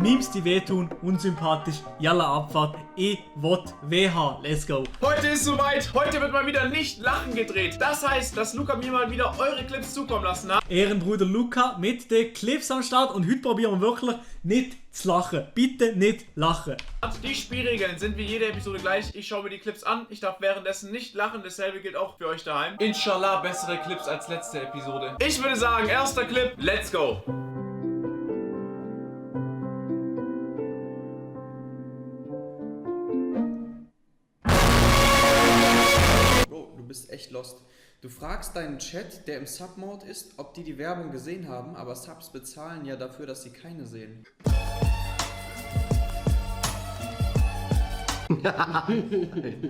Memes, die wehtun, unsympathisch, jalla Abfahrt, WH, let's go. Heute ist soweit, heute wird mal wieder nicht Lachen gedreht. Das heißt, dass Luca mir mal wieder eure Clips zukommen lassen hat. Ehrenbruder Luca mit den Clips am Start und heute probieren wir wirklich nicht zu lachen. Bitte nicht lachen. Die Spielregeln sind wie jede Episode gleich. Ich schaue mir die Clips an, ich darf währenddessen nicht lachen. Dasselbe gilt auch für euch daheim. Inshallah bessere Clips als letzte Episode. Ich würde sagen, erster Clip, let's go. Du bist echt lost. Du fragst deinen Chat, der im Sub-Mode ist, ob die Werbung gesehen haben, aber Subs bezahlen ja dafür, dass sie keine sehen.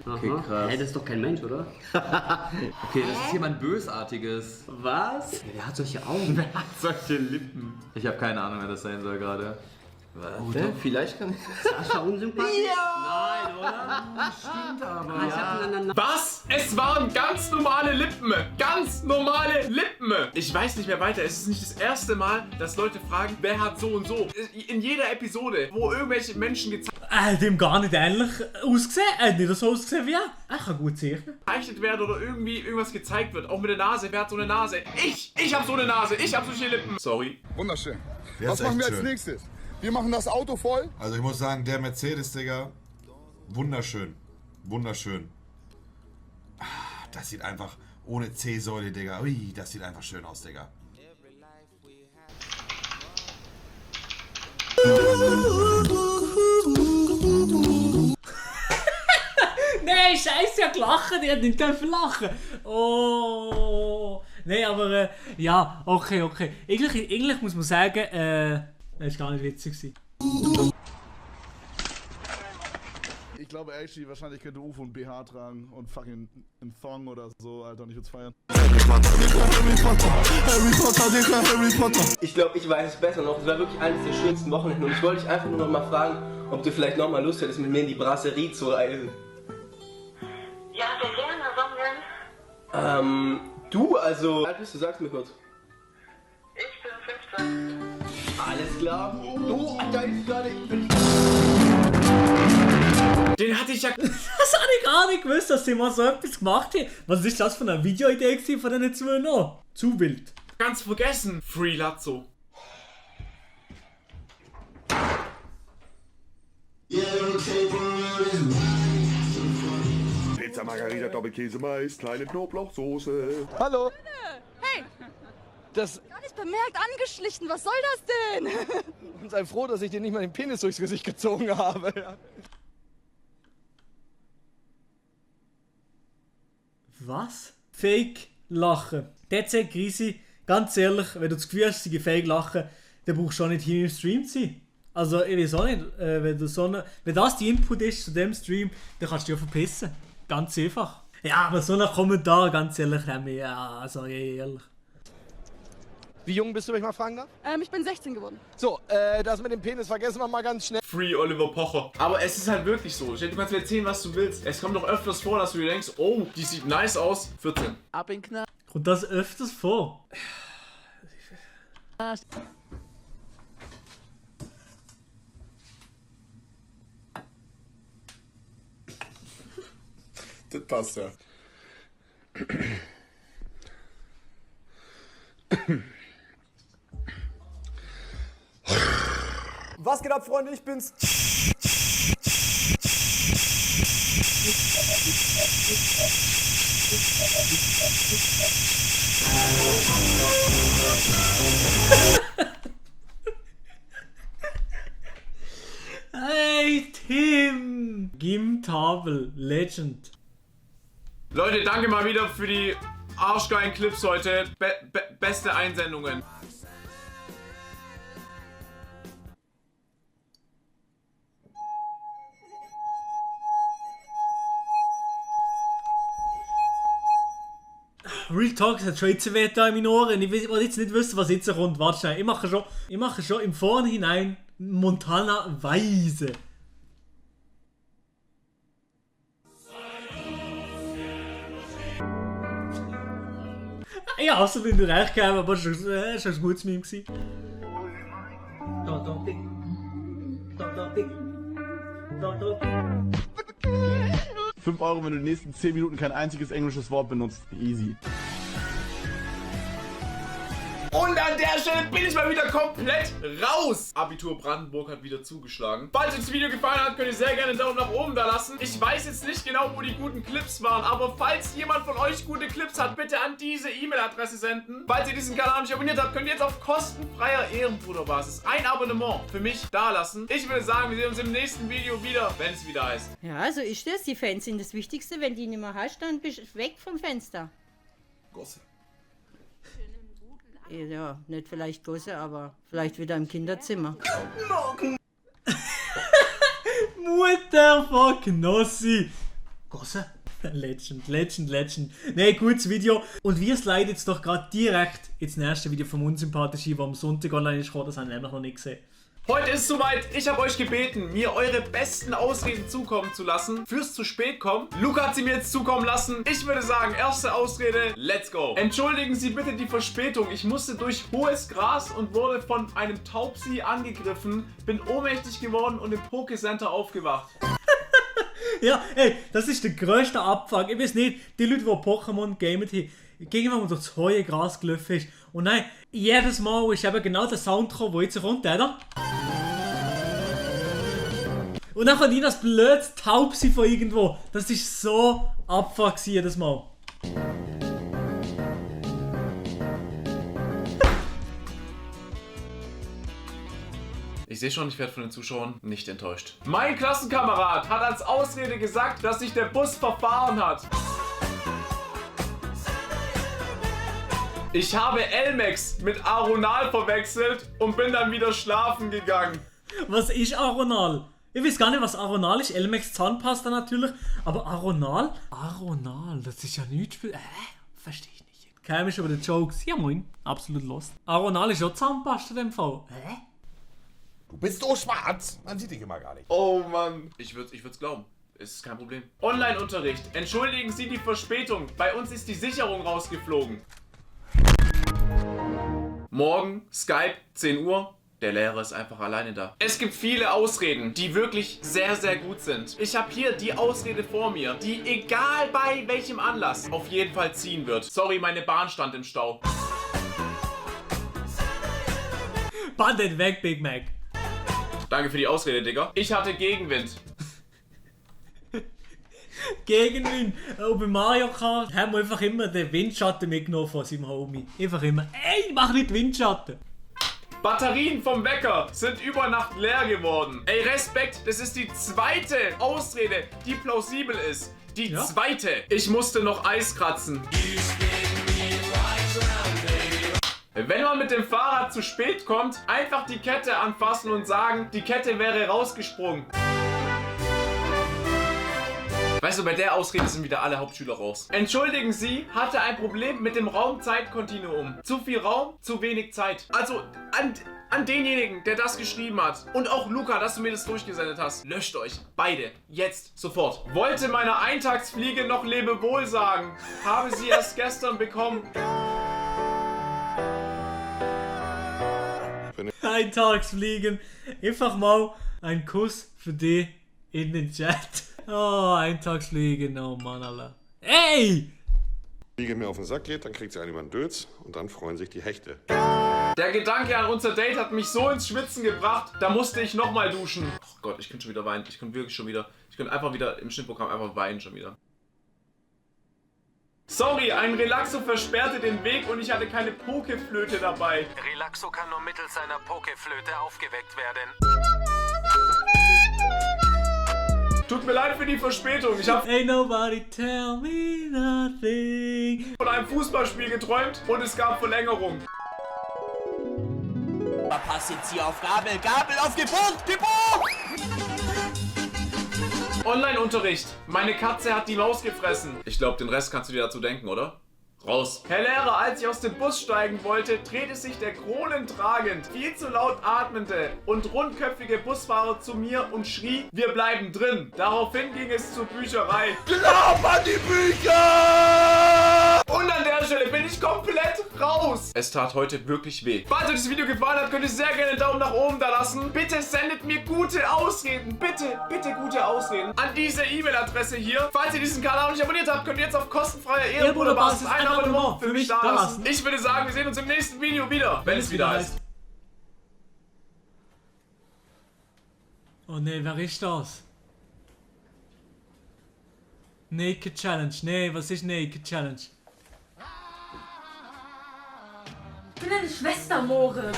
Okay, krass. Hey, das ist doch kein Mensch, oder? Okay, das ist jemand Bösartiges. Was? Der hat solche Augen. Wer hat solche Lippen? Ich habe keine Ahnung, wer das sein soll gerade. Warte, vielleicht kann ich... Sascha unsympathisch? Ja! Nein, oder? Stimmt aber. Ah, ich hab miteinander... Was? Es waren ganz normale Lippen. Ganz normale Lippen. Ich weiß nicht mehr weiter. Es ist nicht das erste Mal, dass Leute fragen, wer hat so und so. In jeder Episode, wo irgendwelche Menschen Dem gar nicht ähnlich ausgesehen. Nicht so ausgesehen wie er. Er kann gut zeichnen. gezeichnet werden oder irgendwie irgendwas gezeigt wird. Auch mit der Nase. Wer hat so eine Nase? Ich habe so eine Nase. Ich habe solche Lippen. Sorry. Wunderschön. Der Was ist machen wir echt als schön. nächstes? Wir machen das Auto voll. Also ich muss sagen, der Mercedes, Digga, wunderschön. Wunderschön. Ah, das sieht einfach ohne C-Säule, Digga. Ui, das sieht einfach schön aus, Digga. Nein, scheiße, ja gelacht. Ich hätte nicht dürfen lachen. Oh. Nein, aber ja, okay. Eigentlich muss man sagen, das war gar nicht witzig gewesen. Ich glaube, actually, wahrscheinlich könnte UFO ein BH tragen und fucking ein Thong oder so, Alter, und ich würde es feiern. Ich glaube, ich weiß es besser noch. Es war wirklich eines der schönsten Wochenenden. Und ich wollte dich einfach nur noch mal fragen, ob du vielleicht noch mal Lust hättest, mit mir in die Brasserie zu reisen. Ja, sehr gerne. Wann denn? Du, also... Wie alt bist du? Sag's mir kurz. Ich bin 15. Alles klar. Du, da ist gerade... Den hatte ich ja... Das habe ich gar nicht gewusst, dass sie mal so etwas gemacht haben. Was ist das für eine Videoidee gewesen von diesen zwei noch? Zu wild. ganz vergessen. Free Lazzo. Pizza Margarita, Doppelkäse, Mais, kleine Knoblauchsoße. Hallo. Hey! Das. Gar nicht bemerkt, angeschlichen, was soll das denn? Und sei froh, dass ich dir nicht mal den Penis durchs Gesicht gezogen habe. Was? Fake Lachen. DC Grisi, ganz ehrlich, wenn du das Gefühl hast, sie Fake Lachen, dann brauchst du auch nicht hier im Stream zu sein. Also, ich weiß auch nicht, wenn das die Input ist zu dem Stream, dann kannst du dich ja verpissen. Ganz einfach. Ja, aber so ein Kommentar, ganz ehrlich, Remy, ja, also ehrlich. Wie jung bist du, wenn ich mal fragen darf? Ich bin 16 geworden. So, das mit dem Penis vergessen wir mal ganz schnell. Free Oliver Pocher. Aber es ist halt wirklich so. Du kannst mir erzählen, was du willst. Es kommt doch öfters vor, dass du dir denkst, oh, die sieht nice aus. 14. Ab in Knall. Kommt das öfters vor? Das passt ja. Was geht ab, Freunde? Ich bin's. Hey Tim! Gimtable, Legend. Leute, danke mal wieder für die arschgeilen Clips heute. Beste Einsendungen. Real Talk, es hat schon jetzt weh da in meinen Ohren. Ich will jetzt nicht wissen, was jetzt kommt. Warte schnell, ich mache schon im Vorhinein Montana Weise. Ja, also bin ich recht gegeben, aber es war ein gutes Meme. Da, 5 Euro, wenn du die nächsten 10 Minuten kein einziges englisches Wort benutzt. Easy. Und an der Stelle bin ich mal wieder komplett raus. Abitur Brandenburg hat wieder zugeschlagen. Falls euch das Video gefallen hat, könnt ihr sehr gerne einen Daumen nach oben da lassen. Ich weiß jetzt nicht genau, wo die guten Clips waren, aber falls jemand von euch gute Clips hat, bitte an diese E-Mail-Adresse senden. Falls ihr diesen Kanal nicht abonniert habt, könnt ihr jetzt auf kostenfreier Ehrenbruderbasis ein Abonnement für mich dalassen. Ich würde sagen, wir sehen uns im nächsten Video wieder, wenn es wieder heißt. Ja, so ist das. Die Fans sind das Wichtigste. Wenn die nicht mehr hast, dann bist du weg vom Fenster. Gosse. Ja, nicht vielleicht Gosse, aber vielleicht wieder im Kinderzimmer. Mutter von Knossi. Gosse? Legend. Ne, gutes Video. Und wir sliden jetzt doch gerade direkt ins nächste Video vom Unsympathischen, das am Sonntag online ist gekommen. Das habe ich nämlich noch nicht gesehen. Heute ist soweit. Ich habe euch gebeten, mir eure besten Ausreden zukommen zu lassen fürs zu spät kommen. Luca hat sie mir jetzt zukommen lassen. Ich würde sagen, erste Ausrede, let's go. Entschuldigen Sie bitte die Verspätung. Ich musste durch hohes Gras und wurde von einem Taubsi angegriffen, bin ohnmächtig geworden und im Pokécenter aufgewacht. Ja, ey, das ist der grösste Abfuck. Ich weiß nicht, die Leute, die Pokémon gamen haben, gegen wenn man durch das hohe Gras gelaufen ist. Und nein, jedes Mal ist eben genau der Sound gekommen, der jetzt kommt, oder? Und dann kann ich das blödes Taubsi von irgendwo. Das ist so Abfuck jedes Mal. Ich sehe schon, ich werde von den Zuschauern nicht enttäuscht. Mein Klassenkamerad hat als Ausrede gesagt, dass sich der Bus verfahren hat. Ich habe Elmex mit Aronal verwechselt und bin dann wieder schlafen gegangen. Was ist Aronal? Ich weiß gar nicht, was Aronal ist. Elmex Zahnpasta natürlich. Aber Aronal? Aronal, das ist ja nichts. Verstehe ich nicht. Kämisch über die Jokes. Ja moin, absolut lost. Aronal ist auch Zahnpasta in dem Fall. Du bist so schwarz, man sieht dich immer gar nicht. Oh Mann. Ich würd's glauben. Ist kein Problem. Online-Unterricht. Entschuldigen Sie die Verspätung. Bei uns ist die Sicherung rausgeflogen. Morgen, Skype, 10 Uhr. Der Lehrer ist einfach alleine da. Es gibt viele Ausreden, die wirklich sehr, sehr gut sind. Ich habe hier die Ausrede vor mir, die egal bei welchem Anlass auf jeden Fall ziehen wird. Sorry, meine Bahn stand im Stau. Band den weg, Big Mac. Danke für die Ausrede, Digga. Ich hatte Gegenwind. Gegenwind. Auch bei Mario Kart haben wir einfach immer den Windschatten mitgenommen von seinem Homie. Einfach immer, ey, mach nicht Windschatten. Batterien vom Wecker sind über Nacht leer geworden. Ey, Respekt, das ist die zweite Ausrede, die plausibel ist. Die zweite. Ich musste noch Eis kratzen. Wenn man mit dem Fahrrad zu spät kommt, einfach die Kette anfassen und sagen, die Kette wäre rausgesprungen. Weißt du, bei der Ausrede sind wieder alle Hauptschüler raus. Entschuldigen Sie, hatte ein Problem mit dem Raum-Zeit-Kontinuum. Zu viel Raum, zu wenig Zeit. Also an denjenigen, der das geschrieben hat. Und auch Luca, dass du mir das durchgesendet hast. Löscht euch. Beide. Jetzt. Sofort. Wollte meiner Eintagsfliege noch Lebewohl sagen. Habe sie erst gestern bekommen. Eintagsfliegen. Einfach mal ein Kuss für dich in den Chat. Oh, Eintagsfliegen, oh Mann, Alter. Ey! Fliege mir auf den Sack geht, dann kriegt sie einen über den Dötz und dann freuen sich die Hechte. Der Gedanke an unser Date hat mich so ins Schwitzen gebracht, da musste ich nochmal duschen. Oh Gott, ich könnte schon wieder weinen. Ich könnte wirklich schon wieder. Ich könnte einfach wieder im Schnittprogramm einfach weinen schon wieder. Sorry, ein Relaxo versperrte den Weg und ich hatte keine Pokeflöte dabei. Relaxo kann nur mittels einer Pokeflöte aufgeweckt werden. Tut mir leid für die Verspätung. Ich habe Ain't nobody tell me nothing. Von einem Fußballspiel geträumt und es gab Verlängerung. Pass jetzt hier auf Gabel. Gabel auf Geburt. Geburt! Online-Unterricht. Meine Katze hat die Maus gefressen. Ich glaube, den Rest kannst du dir dazu denken, oder? Raus. Herr Lehrer, als ich aus dem Bus steigen wollte, drehte sich der kronentragend, viel zu laut atmende und rundköpfige Busfahrer zu mir und schrie, wir bleiben drin. Daraufhin ging es zur Bücherei. Glaub an die Bücher! Und an der Stelle bin ich komplett raus. Es tat heute wirklich weh. Falls euch das Video gefallen hat, könnt ihr sehr gerne einen Daumen nach oben da lassen. Bitte sendet mir gute Ausreden. Bitte, bitte gute Ausreden. An diese E-Mail-Adresse hier. Falls ihr diesen Kanal noch nicht abonniert habt, könnt ihr jetzt auf kostenfreier Ehrenbruderbasis ein Abonnement für mich da lassen. Ich würde sagen, wir sehen uns im nächsten Video wieder, wenn es wieder heißt. Oh ne, wer ist das? Naked Challenge. Nee, was ist Naked Challenge? Ich bin deine Schwester, Moritz.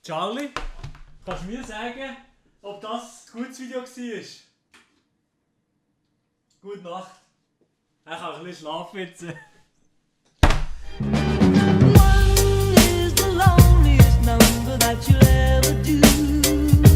Charlie, kannst du mir sagen, ob das ein gutes Video war? Gute Nacht. Ich kann ein bisschen schlafen jetzt. One is the loneliest number that you'll ever do.